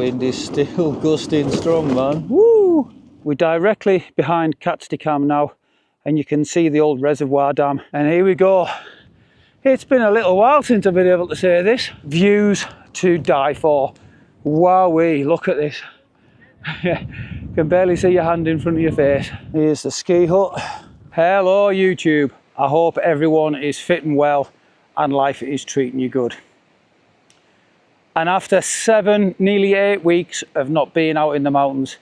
wind is still gusting strong, man. Woo! We're directly behind Catesty Cam now, and you can see the old reservoir dam. And here we go. It's been a little while since I've been able to say this. Views to die for. Wowee, look at this. You can barely see your hand in front of your face. Here's the ski hut. Hello YouTube. I hope everyone is fit and well and life is treating you good. And after 7, nearly 8 weeks of not being out in the mountains,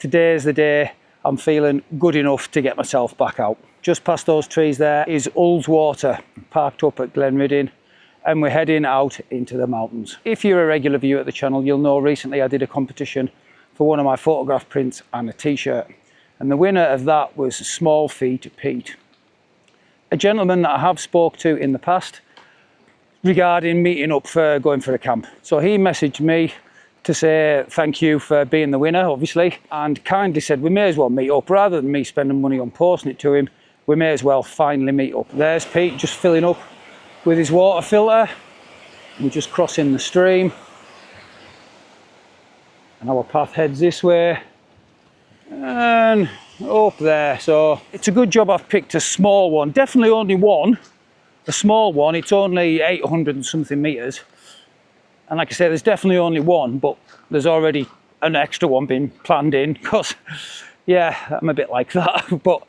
today's the day I'm feeling good enough to get myself back out. Just past those trees there is Ullswater, parked up at Glenriddin, and we're heading out into the mountains. If you're a regular viewer at the channel, you'll know recently I did a competition for one of my photograph prints and a t-shirt. And the winner of that was Small Feet Pete, a gentleman that I have spoke to in the past regarding meeting up for going for a camp. So he messaged me to say thank you for being the winner, obviously, and kindly said we may as well meet up. Rather than me spending money on posting it to him, we may as well finally meet up. There's Pete just filling up with his water filter. We're just crossing the stream. And our path heads this way and up there. So it's a good job I've picked a small one. Definitely only one, a small one. It's only 800 and something meters. And like I say, there's definitely only one, but there's already an extra one being planned in because, yeah, I'm a bit like that. But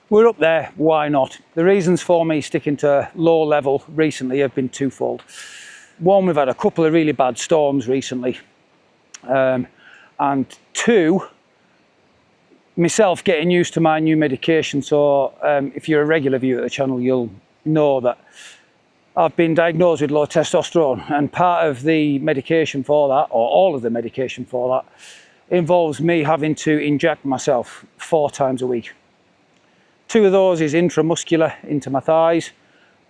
we're up there, why not? The reasons for me sticking to low level recently have been twofold. One, we've had a couple of really bad storms recently. And two, myself getting used to my new medication. So if you're a regular viewer of the channel, you'll know that I've been diagnosed with low testosterone, and part of the medication for that, or all of the medication for that, involves me having to inject myself 4 times a week. 2 of those is intramuscular into my thighs,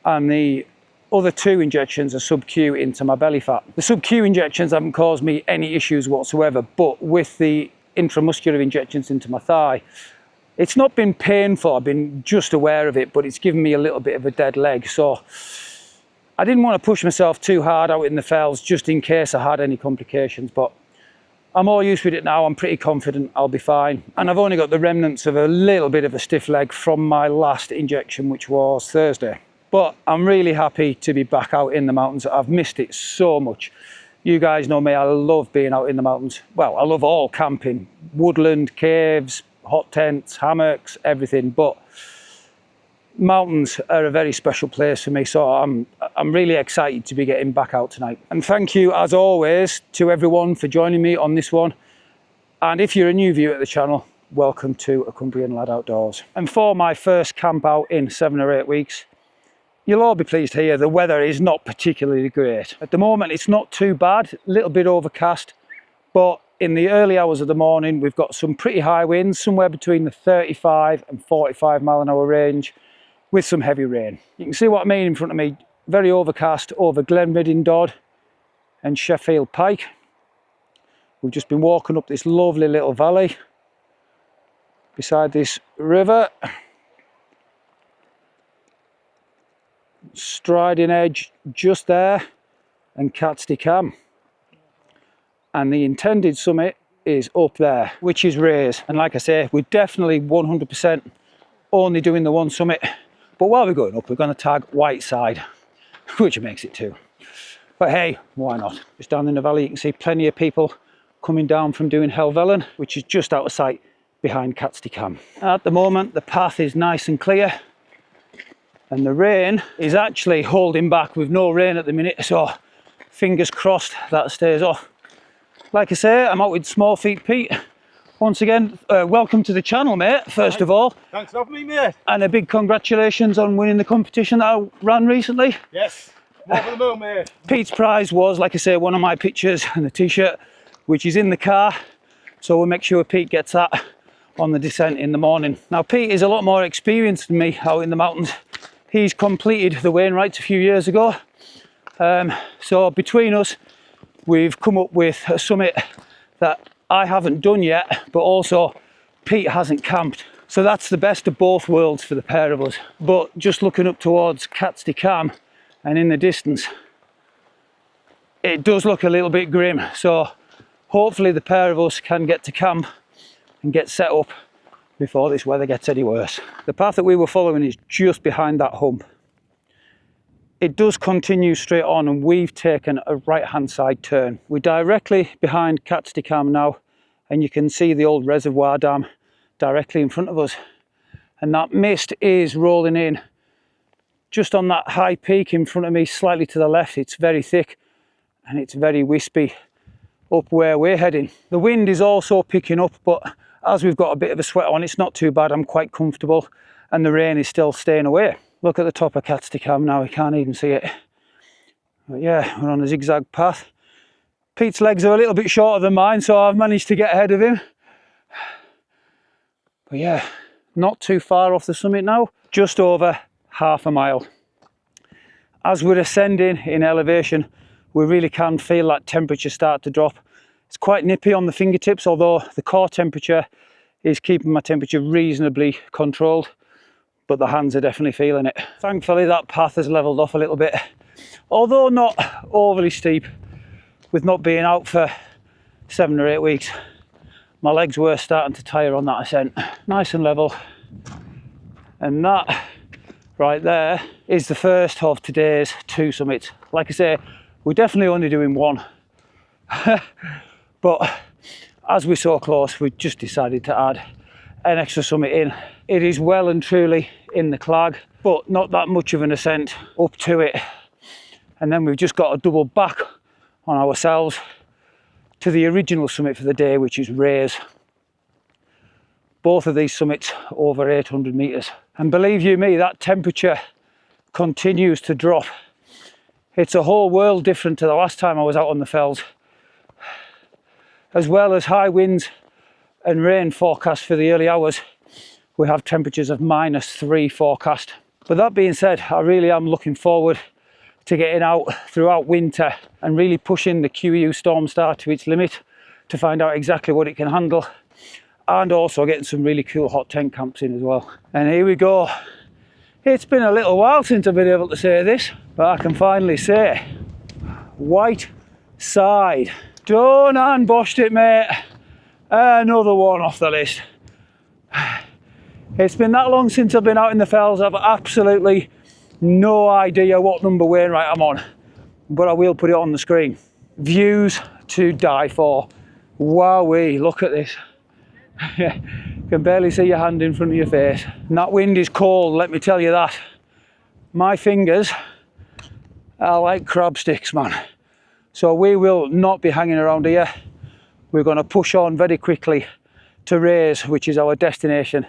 and the other 2 injections are sub-Q into my belly fat. The sub-Q injections haven't caused me any issues whatsoever, but with the intramuscular injections into my thigh, it's not been painful. I've been just aware of it, but it's given me a little bit of a dead leg. So I didn't want to push myself too hard out in the fells just in case I had any complications, but I'm all used with it now. I'm pretty confident I'll be fine. And I've only got the remnants of a little bit of a stiff leg from my last injection, which was Thursday. But I'm really happy to be back out in the mountains. I've missed it so much. You guys know me, I love being out in the mountains. Well, I love all camping, woodland, caves, hot tents, hammocks, everything. But mountains are a very special place for me, so I'm really excited to be getting back out tonight. And thank you, as always, to everyone for joining me on this one. And if you're a new viewer at the channel, welcome to A Cumbrian Lad Outdoors. And for my first camp out in 7 or 8 weeks, you'll all be pleased to hear the weather is not particularly great. At the moment, it's not too bad, a little bit overcast, but in the early hours of the morning, we've got some pretty high winds, somewhere between the 35 and 45 mile an hour range, with some heavy rain. You can see what I mean in front of me. Very overcast over Glenriddin Dodd and Sheffield Pike. We've just been walking up this lovely little valley beside this river. Striding Edge just there, and Catesty Cam. And the intended summit is up there, which is Raise. And like I say, we're definitely 100% only doing the one summit. But while we're going up, we're going to tag Whiteside, which makes it 2. But hey, why not? Just down in the valley, you can see plenty of people coming down from doing Helvellyn, which is just out of sight behind Catesty Cam. At the moment, the path is nice and clear, and the rain is actually holding back with no rain at the minute, so fingers crossed that stays off. Like I say, I'm out with Small Feet Pete. Once again, welcome to the channel, mate, first of all. Thanks for having me, mate. And a big congratulations on winning the competition that I ran recently. Yes, more for the moon, mate. Pete's prize was, like I say, one of my pictures and the t-shirt, which is in the car. So we'll make sure Pete gets that on the descent in the morning. Now, Pete is a lot more experienced than me out in the mountains. He's completed the Wainwrights a few years ago. So between us, we've come up with a summit that I haven't done yet, but also Pete hasn't camped. So that's the best of both worlds for the pair of us. But just looking up towards Catesty Cam and in the distance, it does look a little bit grim. So hopefully the pair of us can get to camp and get set up before this weather gets any worse. The path that we were following is just behind that hump. It does continue straight on, and we've taken a right hand side turn. We're directly behind Catsteckam now, and you can see the old reservoir dam directly in front of us, and that mist is rolling in just on that high peak in front of me, slightly to the left. It's very thick and it's very wispy up where we're heading. The wind is also picking up, but as we've got a bit of a sweat on, it's not too bad. I'm quite comfortable, and the rain is still staying away. Look at the top of Catsteckam now, we can't even see it. But yeah, we're on a zigzag path. Pete's legs are a little bit shorter than mine, so I've managed to get ahead of him. But yeah, not too far off the summit now, just over half a mile. As we're ascending in elevation, we really can feel that temperature start to drop. It's quite nippy on the fingertips, although the core temperature is keeping my temperature reasonably controlled, but the hands are definitely feeling it. Thankfully that path has leveled off a little bit, although not overly steep. With not being out for 7 or 8 weeks, my legs were starting to tire on that ascent. Nice and level, and that right there is the first of today's 2 summits. Like I say, we're definitely only doing 1. But as we're so close, we just decided to add an extra summit in. It is well and truly in the Clag, but not that much of an ascent up to it. And then we've just got to double back on ourselves to the original summit for the day, which is Raise. Both of these summits over 800 metres. And believe you me, that temperature continues to drop. It's a whole world different to the last time I was out on the fells. As well as high winds and rain forecast for the early hours, we have temperatures of -3 forecast. But that being said, I really am looking forward to getting out throughout winter and really pushing the QEU Stormstar to its limit to find out exactly what it can handle, and also getting some really cool hot tent camps in as well. And here we go. It's been a little while since I've been able to say this, but I can finally say White Side. Done and boshed it, mate. Another one off the list. It's been that long since I've been out in the fells, I've absolutely no idea what number Wainwright I'm on, but I will put it on the screen. Views to die for. Wowee, look at this. You can barely see your hand in front of your face. And that wind is cold, let me tell you that. My fingers are like crab sticks, man. So we will not be hanging around here. We're going to push on very quickly to Raise, which is our destination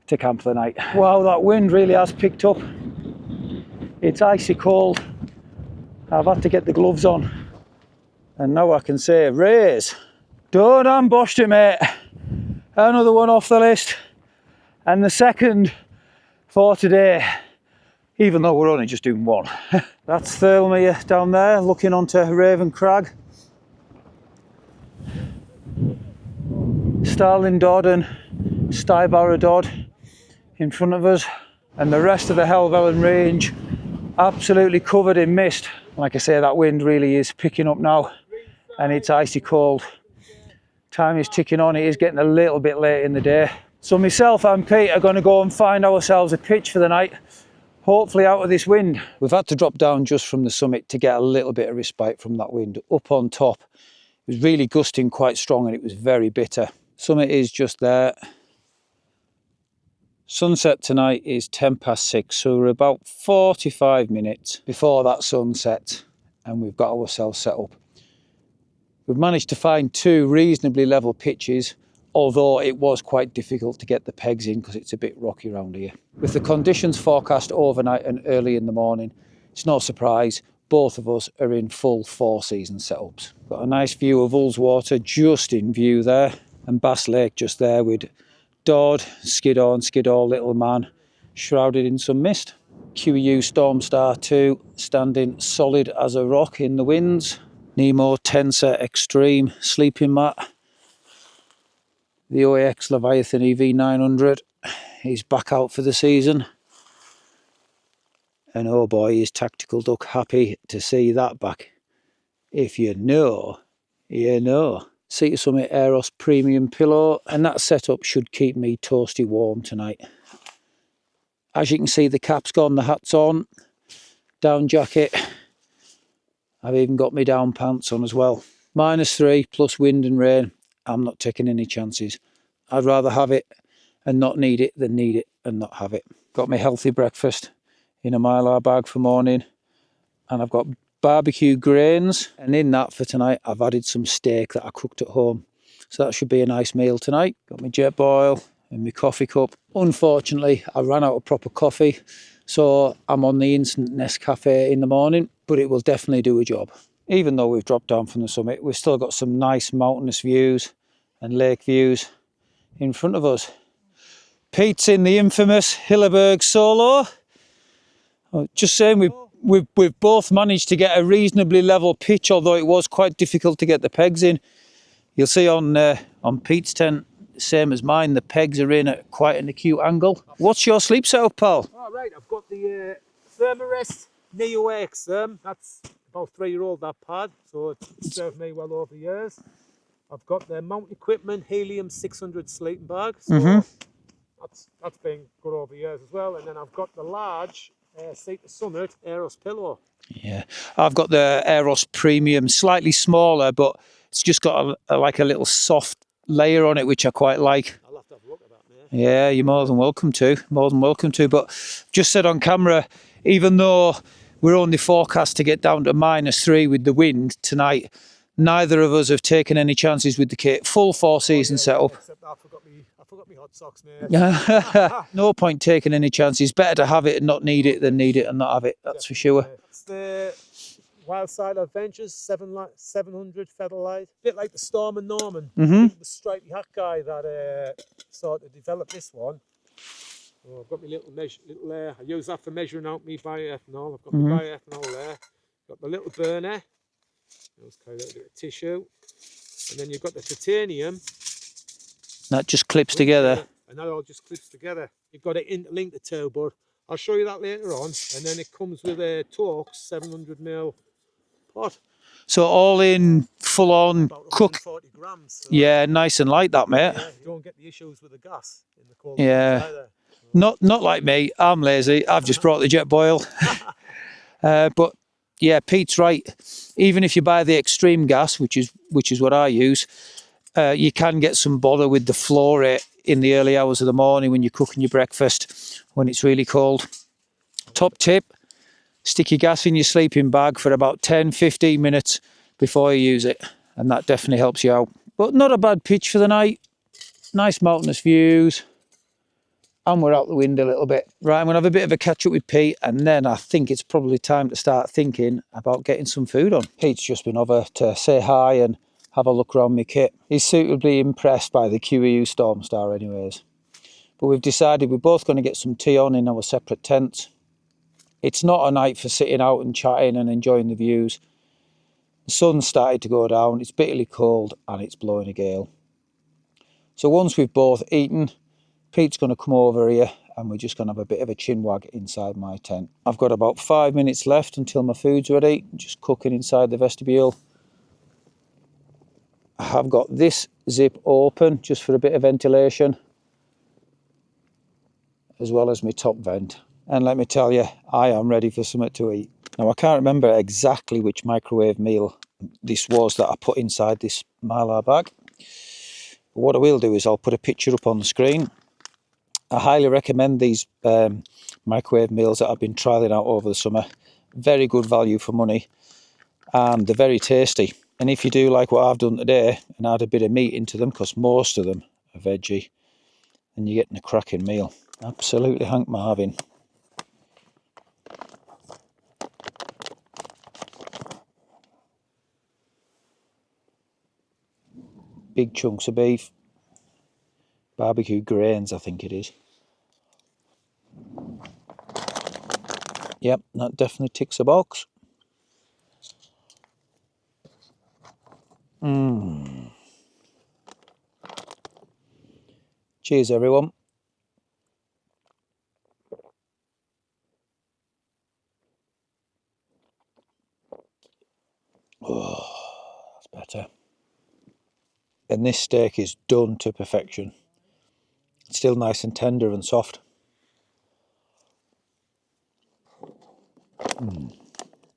to camp for the night. Wow, that wind really has picked up. It's icy cold. I've had to get the gloves on. And now I can say Raise. Done and boshed it, mate. Another one off the list. And the second for today, even though we're only just doing 1. That's Thirlmere down there, looking onto Raven Crag. Starling Dodd and Stybarrow Dodd in front of us. And the rest of the Helvellyn range absolutely covered in mist. Like I say, that wind really is picking up now, and it's icy cold. Time is ticking on, it is getting a little bit late in the day. So myself and Pete are going to go and find ourselves a pitch for the night, hopefully out of this wind. We've had to drop down just from the summit to get a little bit of respite from that wind. Up on top, it was really gusting quite strong and it was very bitter. Summit is just there. Sunset tonight is 6:10, so we're about 45 minutes before that sunset, and we've got ourselves set up. We've managed to find 2 reasonably level pitches, although it was quite difficult to get the pegs in because it's a bit rocky around here. With the conditions forecast overnight and early in the morning, it's no surprise both of us are in full 4-season setups. Got a nice view of Ullswater just in view there, and Bass Lake just there with Dodd, Skiddaw and Skiddaw Little Man shrouded in some mist. QEU Stormstar 2 standing solid as a rock in the winds. Nemo Tensor Extreme sleeping mat. The OAX Leviathan EV900 is back out for the season. And oh boy, is Tactical Duck happy to see that back. If you know, you know. Sea to Summit Aeros Premium Pillow, and that setup should keep me toasty warm tonight. As you can see, the cap's gone, the hat's on, down jacket. I've even got my down pants on as well. -3 plus wind and rain. I'm not taking any chances. I'd rather have it and not need it than need it and not have it. Got my healthy breakfast in a Mylar bag for morning, and I've got barbecue grains, and in that for tonight I've added some steak that I cooked at home. So that should be a nice meal tonight. Got my Jetboil and my coffee cup. Unfortunately, I ran out of proper coffee, so I'm on the instant Nescafe in the morning, but it will definitely do a job. Even though we've dropped down from the summit, we've still got some nice mountainous views and lake views in front of us. Pete's in the infamous Hilleberg Solo. Just saying, we've both managed to get a reasonably level pitch, although it was quite difficult to get the pegs in. You'll see on Pete's tent, same as mine, the pegs are in at quite an acute angle. What's your sleep setup, pal? All right, I've got the Thermarest Neo X. That's about 3-year-old, that pad, so it's served me well over the years. I've got the Mount Equipment Helium 600 sleeping bag, so that's been good over the years as well. And then I've got the large Sea to Summit Aeros pillow. Yeah, I've got the Aeros Premium, slightly smaller, but it's just got like a little soft layer on it, which I quite like. I'll have to have a look at that, mate. Yeah, you're more than welcome to. More than welcome to. But just said on camera, even though we're only forecast to get down to -3 with the wind tonight, neither of us have taken any chances with the kit. Full 4-season setup. Except I forgot me hot socks, mate. No point taking any chances. Better to have it and not need it than need it and not have it. That's for sure. That's the Wildside Adventures 700 Featherlight. Bit like the Storm and Norman. The stripy hat guy that sort of developed this one. Oh, I've got my little I use that for measuring out my bioethanol. I've got my bioethanol there. Got the little burner. There's kind of a little bit of tissue. And then you've got the titanium. That just clips together. And that all just clips together. You've got it interlinked the two, but I'll show you that later on. And then it comes with a Torx 700mm pot. So all in, full on About cook. 140 grams. So Yeah, nice and light that, mate. yeah, you don't get the issues with the gas in the cold Yeah. months either. Not like me. I'm lazy. I've just brought the Jetboil. But yeah, Pete's right. Even if you buy the extreme gas, which is what I use, you can get some bother with the flow rate in the early hours of the morning when you're cooking your breakfast when it's really cold. Top tip, stick your gas in your sleeping bag for about 10-15 minutes before you use it, and that definitely helps you out. But not a bad pitch for the night. Nice mountainous views, and we're out the wind a little bit. Right, I'm going to have a bit of a catch up with Pete, and then I think it's probably time to start thinking about getting some food on. Pete's just been over to say hi and have a look around my kit. He's suitably impressed by the QEU Stormstar anyways. But we've decided we're both going to get some tea on in our separate tents. It's not a night for sitting out and chatting and enjoying the views. The sun's started to go down, it's bitterly cold and it's blowing a gale. So once we've both eaten, Pete's going to come over here and we're just going to have a bit of a chinwag inside my tent. I've got about 5 minutes left until my food's ready, just cooking inside the vestibule. I have got this zip open just for a bit of ventilation, as well as my top vent. And let me tell you, I am ready for something to eat. Now, I can't remember exactly which microwave meal this was that I put inside this Mylar bag. But what I will do is I'll put a picture up on the screen. I highly recommend these microwave meals that I've been trialling out over the summer. Very good value for money, and they're very tasty. And if you do like what I've done today and add a bit of meat into them, because most of them are veggie, then you're getting a cracking meal. Absolutely Hank Marvin. Big chunks of beef. Barbecue grains, I think it is. Yep, that definitely ticks a box. Cheers, everyone. Oh, that's better. and this steak is done to perfection. It's still nice and tender and soft.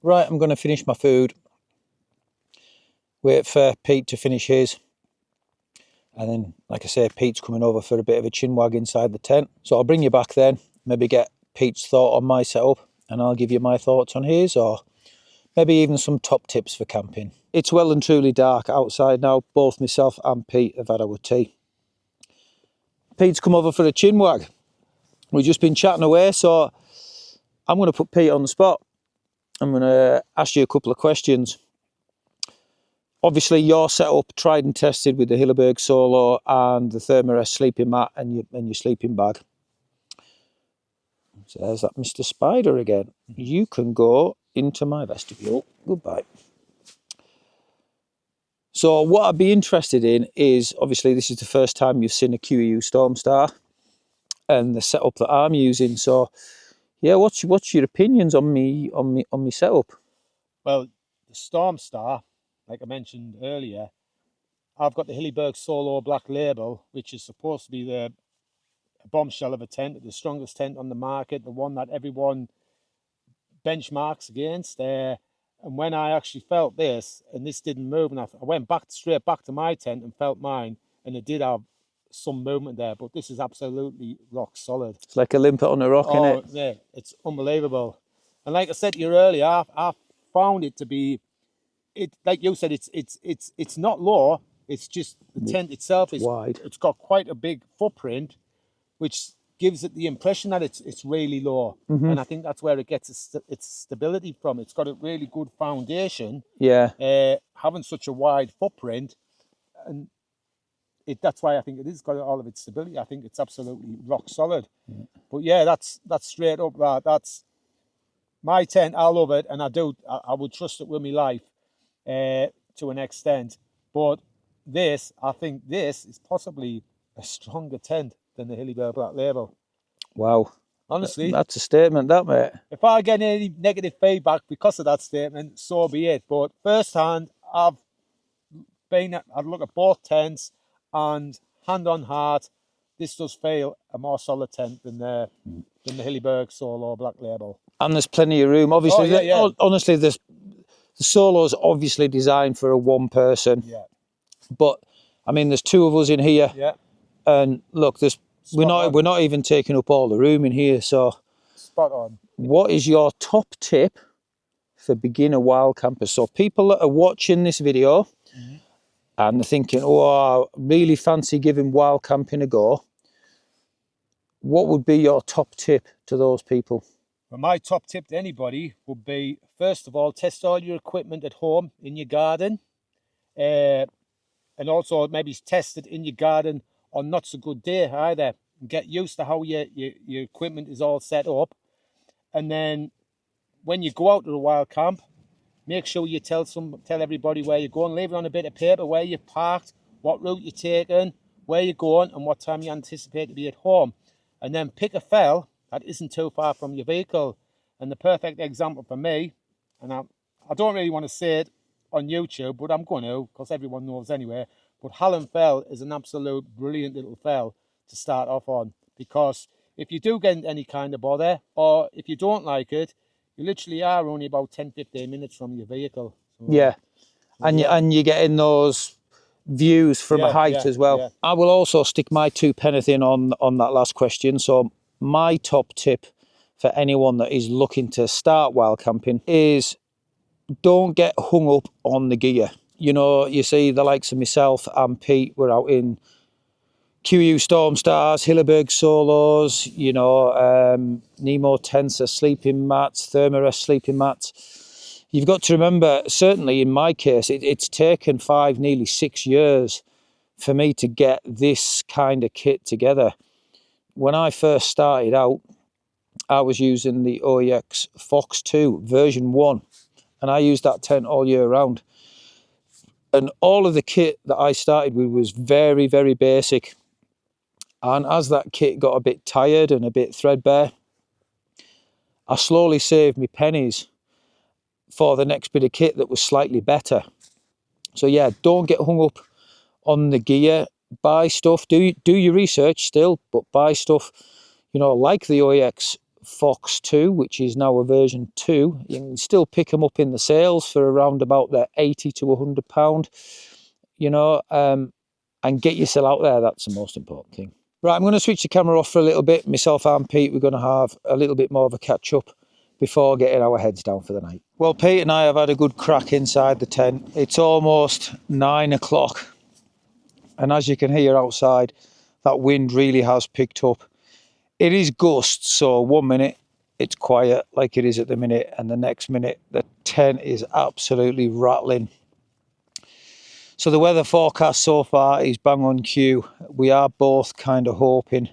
Right, I'm going to finish my food. Wait for Pete to finish his. And then, like I say, Pete's coming over for a bit of a chinwag inside the tent. So I'll bring you back then, maybe get Pete's thought on my setup, and I'll give you my thoughts on his, or maybe even some top tips for camping. It's well and truly dark outside now. Both myself and Pete have had our tea. Pete's come over for a chinwag. We've just been chatting away, so I'm going to put Pete on the spot. I'm going to ask you a couple of questions. Obviously, your setup tried and tested with the Hilleberg Solo and the Thermarest sleeping mat and your sleeping bag. So there's that Mr. Spider again. You can go into my vestibule. Goodbye. So what I'd be interested in is, obviously, this is the first time you've seen a QEU Stormstar and the setup that I'm using. So, yeah, what's your opinions on me setup? Well, the Stormstar, like I mentioned earlier, I've got the Hilleberg Solo Black Label, which is supposed to be the bombshell of a tent, the strongest tent on the market, the one that everyone benchmarks against. And when I actually felt this, and this didn't move, and I went straight back to my tent and felt mine, and it did have some movement there, but this is absolutely rock solid. It's like a limpet on a rock, innit? Yeah, it's unbelievable. And like I said to you earlier, I found it to be, like you said, it's not low. It's just the tent itself is wide. It's got quite a big footprint, which gives it the impression that it's really low. And I think that's where it gets its stability from. It's got a really good foundation. Yeah. Having such a wide footprint, and that's why I think it has got all of its stability. I think it's absolutely rock solid. Yeah. But yeah, that's straight up that. That's my tent. I love it, and I would trust it with my life to an extent. But I think this is possibly a stronger tent than the Hilleberg Black Label. Wow. Honestly. That's a statement, that, mate. If I get any negative feedback because of that statement, so be it. But firsthand, I'd look at both tents, and hand on heart, this does feel a more solid tent than the Hilleberg Solo Black Label. And there's plenty of room. Obviously, honestly, the Solo's obviously designed for a one person. Yeah. But I mean, there's two of us in here. Yeah. And look, we're not even taking up all the room in here. So spot on. What is your top tip for beginner wild campers? So people that are watching this video and they're thinking, oh, I really fancy giving wild camping a go. What would be your top tip to those people? Well, my top tip to anybody would be, first of all, test all your equipment at home in your garden. And also maybe test it in your garden on not so good day either. Get used to how your equipment is all set up. And then when you go out to the wild camp, make sure you tell everybody where you're going. Leave it on a bit of paper, where you're parked, what route you're taking, where you're going, and what time you anticipate to be at home. And then pick a fell that isn't too far from your vehicle. And the perfect example for me, and I don't really want to say it on YouTube, but I'm going to, because everyone knows anyway, but Hallam Fell is an absolute brilliant little fell to start off on, because if you do get any kind of bother, or if you don't like it, you literally are only about 10-15 minutes from your vehicle. So, yeah. And you're getting those views from a height as well. Yeah. I will also stick my 2 pence in on that last question. So my top tip for anyone that is looking to start wild camping is don't get hung up on the gear. You know, you see the likes of myself and Pete, we're out in QEU Stormstars, Hilleberg Solos, you know, Nemo Tensor sleeping mats, Thermarest sleeping mats. You've got to remember, certainly in my case, it's taken 5, nearly 6 years for me to get this kind of kit together. When I first started out, I was using the OEX Fox 2 version 1, and I used that tent all year round. And all of the kit that I started with was very, very basic. And as that kit got a bit tired and a bit threadbare, I slowly saved me pennies for the next bit of kit that was slightly better. So yeah, don't get hung up on the gear. Buy stuff, do your research still, but buy stuff, you know, like the OEX Fox 2, which is now a version 2. You can still pick them up in the sales for around about the £80 to £100, you know, and get yourself out there. That's the most important thing. Right, I'm going to switch the camera off for a little bit. Myself and Pete, we're going to have a little bit more of a catch up before getting our heads down for the night. Well, Pete and I have had a good crack inside the tent. It's almost 9 o'clock. And as you can hear outside, that wind really has picked up. It is gusts, so 1 minute it's quiet like it is at the minute, and the next minute the tent is absolutely rattling. So the weather forecast so far is bang on cue. We are both kind of hoping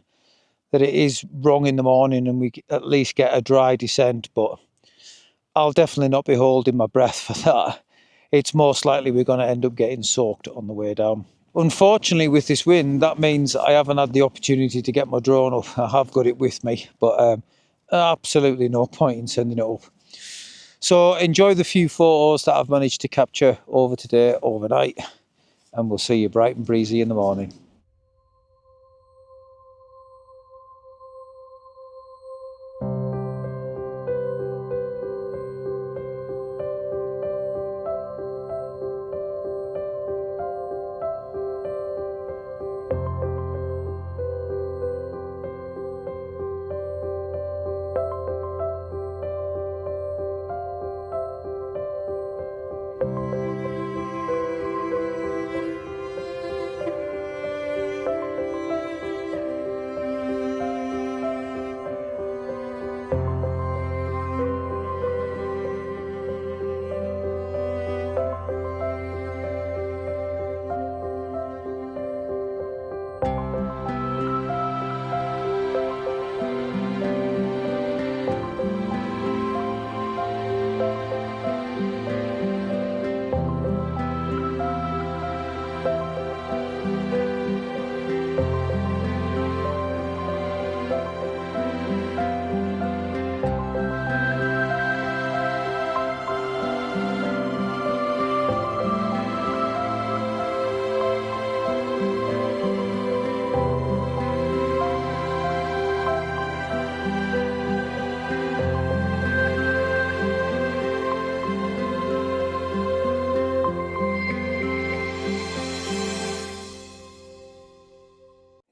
that it is wrong in the morning and we at least get a dry descent, but I'll definitely not be holding my breath for that. It's most likely we're going to end up getting soaked on the way down. Unfortunately, with this wind, that means I haven't had the opportunity to get my drone up. I have got it with me, but absolutely no point in sending it up. So enjoy the few photos that I've managed to capture over today, overnight, and we'll see you bright and breezy in the morning.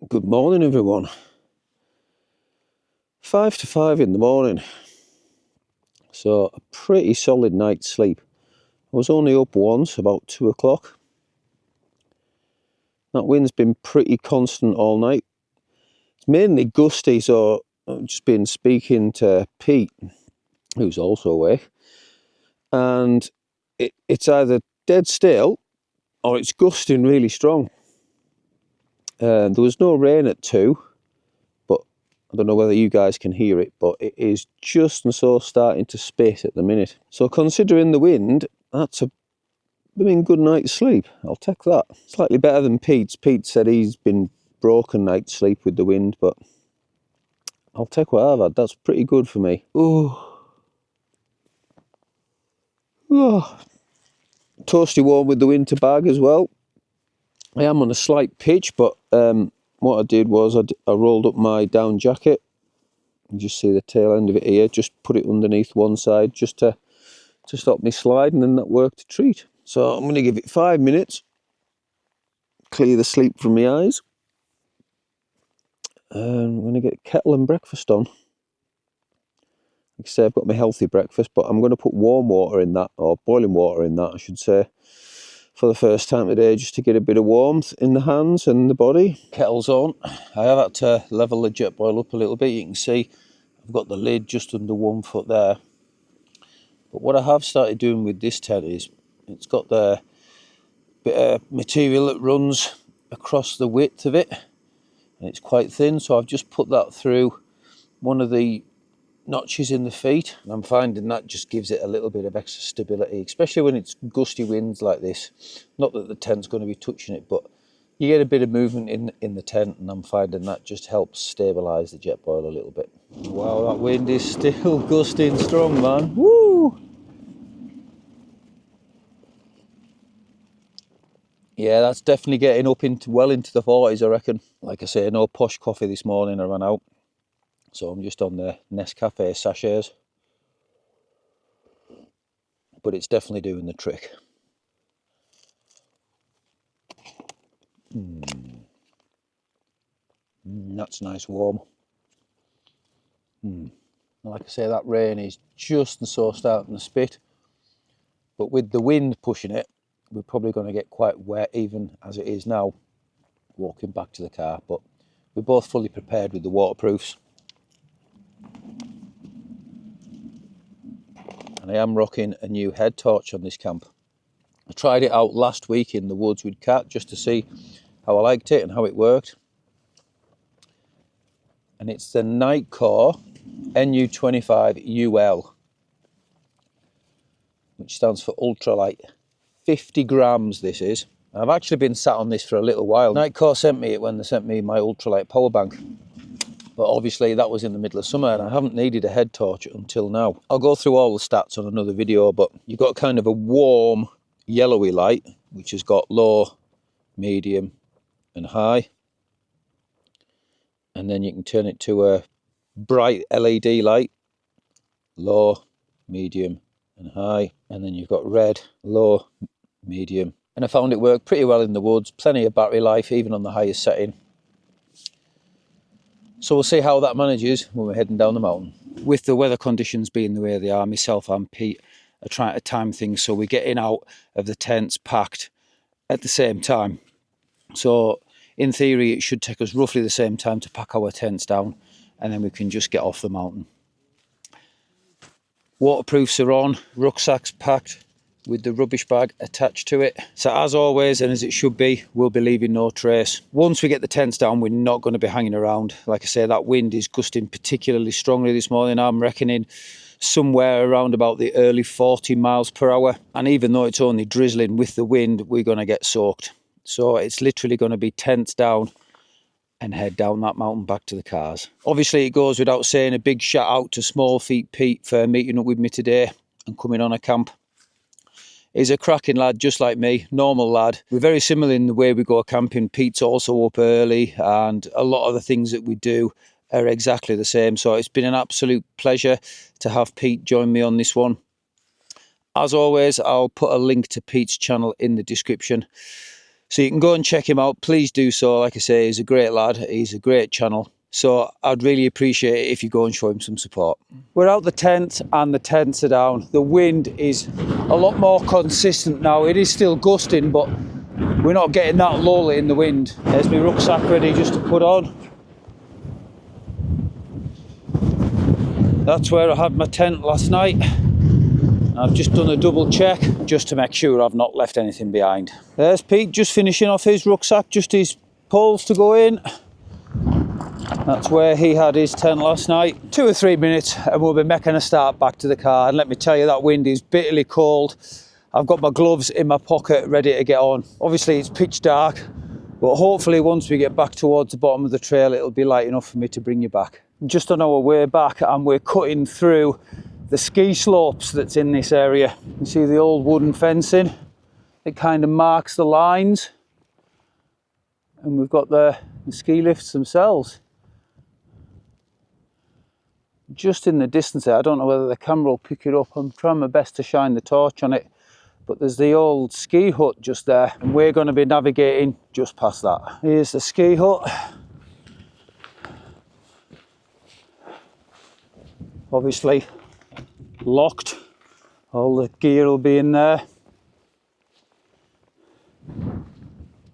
Good morning, everyone. 5 to 5 in the morning. So a pretty solid night's sleep. I was only up once, about 2 o'clock. That wind's been pretty constant all night. It's mainly gusty, so I've just been speaking to Pete, who's also awake, and it's either dead still or it's gusting really strong. There was no rain at 2, but I don't know whether you guys can hear it, but it is just and so starting to spit at the minute. So considering the wind, that's a good night's sleep. I'll take that. Slightly better than Pete's. Pete said he's been broken night's sleep with the wind, but I'll take what I've had. That's pretty good for me. Oh. Toasty warm with the winter bag as well. I am on a slight pitch, but what I did was I rolled up my down jacket. You just see the tail end of it here. Just put it underneath one side just to stop me sliding, and that worked a treat. So I'm going to give it 5 minutes, clear the sleep from my eyes, and I'm going to get kettle and breakfast on. Like I say, I've got my healthy breakfast, but I'm going to put warm water in that, or boiling water in that I should say, for the first time today, just to get a bit of warmth in the hands and the body. Kettle's on. I have had to level the Jetboil up a little bit. You can see I've got the lid just under 1 foot there. But what I have started doing with this tent is it's got the bit of material that runs across the width of it, and it's quite thin, so I've just put that through one of the notches in the feet, and I'm finding that just gives it a little bit of extra stability, especially when it's gusty winds like this. Not that the tent's going to be touching it, but you get a bit of movement in the tent, and I'm finding that just helps stabilise the Jetboil a little bit. Wow, that wind is still gusting strong, man. Woo! Yeah, that's definitely getting up into well into the 40s, I reckon. Like I say, no posh coffee this morning, I ran out. So I'm just on the Nescafe sachets. But it's definitely doing the trick. That's nice warm. Like I say, that rain is just and so starting to spit. But with the wind pushing it, we're probably going to get quite wet even as it is now, walking back to the car. But we're both fully prepared with the waterproofs. And I am rocking a new head torch on this camp. I tried it out last week in the woods with Kat just to see how I liked it and how it worked. And it's the Nitecore NU25UL, which stands for ultralight. 50 grams this is. I've actually been sat on this for a little while. Nitecore sent me it when they sent me my ultralight power bank. But obviously that was in the middle of summer and I haven't needed a head torch until now. I'll go through all the stats on another video, but you've got kind of a warm yellowy light, which has got low, medium and high. And then you can turn it to a bright LED light, low, medium and high. And then you've got red, low, medium. And I found it worked pretty well in the woods, plenty of battery life even on the highest setting. So we'll see how that manages when we're heading down the mountain. With the weather conditions being the way they are, myself and Pete are trying to time things so we're getting out of the tents packed at the same time. So in theory it should take us roughly the same time to pack our tents down and then we can just get off the mountain. Waterproofs are on, rucksacks packed with the rubbish bag attached to it. So as always, and as it should be, we'll be leaving no trace. Once we get the tents down, we're not going to be hanging around. Like I say, that wind is gusting particularly strongly this morning. I'm reckoning somewhere around about the early 40 miles per hour. And even though it's only drizzling with the wind, we're going to get soaked. So it's literally going to be tents down and head down that mountain back to the cars. Obviously, it goes without saying a big shout out to Small Feet Pete for meeting up with me today and coming on a camp. He's a cracking lad, just like me, normal lad. We're very similar in the way we go camping. Pete's also up early and a lot of the things that we do are exactly the same. So it's been an absolute pleasure to have Pete join me on this one. As always, I'll put a link to Pete's channel in the description. So you can go and check him out. Please do so. Like I say, he's a great lad. He's a great channel. So I'd really appreciate it if you go and show him some support. We're out the tent and the tents are down. The wind is a lot more consistent now. It is still gusting, but we're not getting that lull in the wind. There's my rucksack ready just to put on. That's where I had my tent last night. I've just done a double check just to make sure I've not left anything behind. There's Pete just finishing off his rucksack, just his poles to go in. That's where he had his tent last night. 2 or 3 minutes and we'll be making a start back to the car. And let me tell you, that wind is bitterly cold. I've got my gloves in my pocket ready to get on. Obviously it's pitch dark, but hopefully once we get back towards the bottom of the trail, it'll be light enough for me to bring you back. Just on our way back and we're cutting through the ski slopes that's in this area. You see the old wooden fencing? It kind of marks the lines. And we've got the ski lifts themselves. Just in the distance there, I don't know whether the camera will pick it up. I'm trying my best to shine the torch on it. But there's the old ski hut just there. And we're going to be navigating just past that. Here's the ski hut. Obviously locked. All the gear will be in there.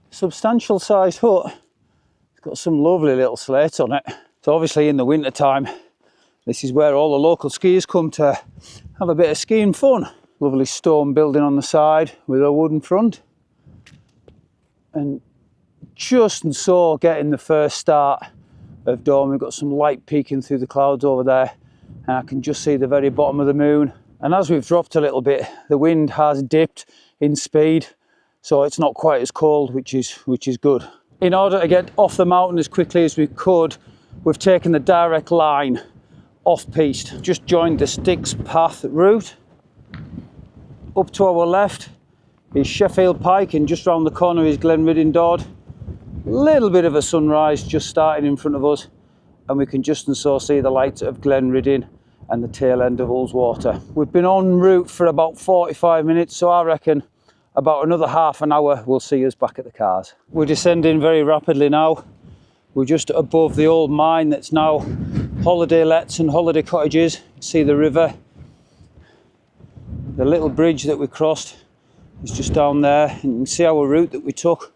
Substantial sized hut. It's got some lovely little slates on it. So obviously in the winter time, this is where all the local skiers come to have a bit of skiing fun. Lovely stone building on the side with a wooden front. And just and so getting the first start of dawn, we've got some light peeking through the clouds over there. And I can just see the very bottom of the moon. And as we've dropped a little bit, the wind has dipped in speed. So it's not quite as cold, which is good. In order to get off the mountain as quickly as we could, we've taken the direct line off-piste. Just joined the Styx path route. Up to our left is Sheffield Pike, and just round the corner is Glenriddin Dord. Little bit of a sunrise just starting in front of us, and we can just and so see the lights of Glenriddin and the tail end of Ullswater. We've been en route for about 45 minutes, so I reckon about another half an hour will see us back at the cars. We're descending very rapidly now. We're just above the old mine that's now holiday lets and holiday cottages. See the river. The little bridge that we crossed is just down there, and you can see our route that we took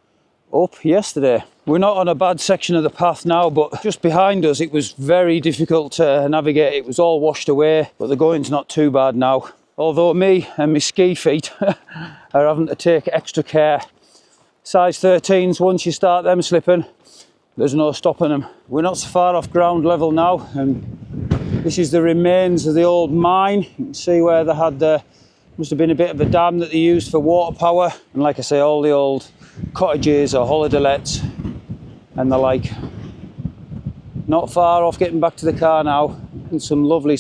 up yesterday. We're not on a bad section of the path now, but just behind us it was very difficult to navigate. It was all washed away, but the going's not too bad now. Although me and my ski feet are having to take extra care. Size 13s, once you start them slipping, there's no stopping them. We're not so far off ground level now, and this is the remains of the old mine. You can see where they had must have been a bit of a dam that they used for water power. And like I say, all the old cottages or holiday lets and the like. Not far off getting back to the car now, and some lovely,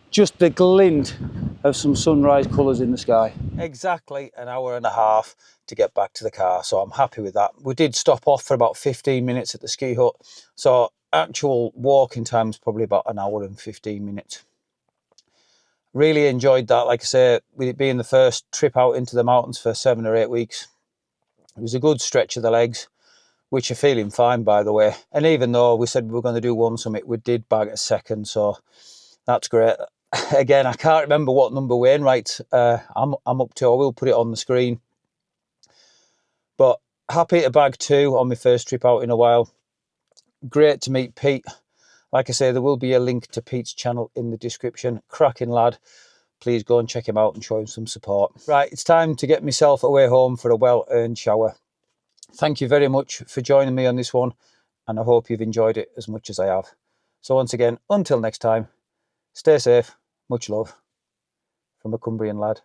just the glint of some sunrise colours in the sky. Exactly an hour and a half to get back to the car, so I'm happy with that. We did stop off for about 15 minutes at the ski hut, so actual walking time is probably about an hour and 15 minutes. Really enjoyed that. Like I say, with it being the first trip out into the mountains for 7 or 8 weeks, it was a good stretch of the legs, which are feeling fine, by the way. And even though we said we were going to do one summit, we did bag a second, so that's great. Again, I can't remember what number we're in, right? I'm up to, I will put it on the screen. But happy to bag 2 on my first trip out in a while. Great to meet Pete. Like I say, there will be a link to Pete's channel in the description. Cracking lad. Please go and check him out and show him some support. Right, it's time to get myself away home for a well-earned shower. Thank you very much for joining me on this one, and I hope you've enjoyed it as much as I have. So once again, until next time, stay safe, much love from a Cumbrian lad.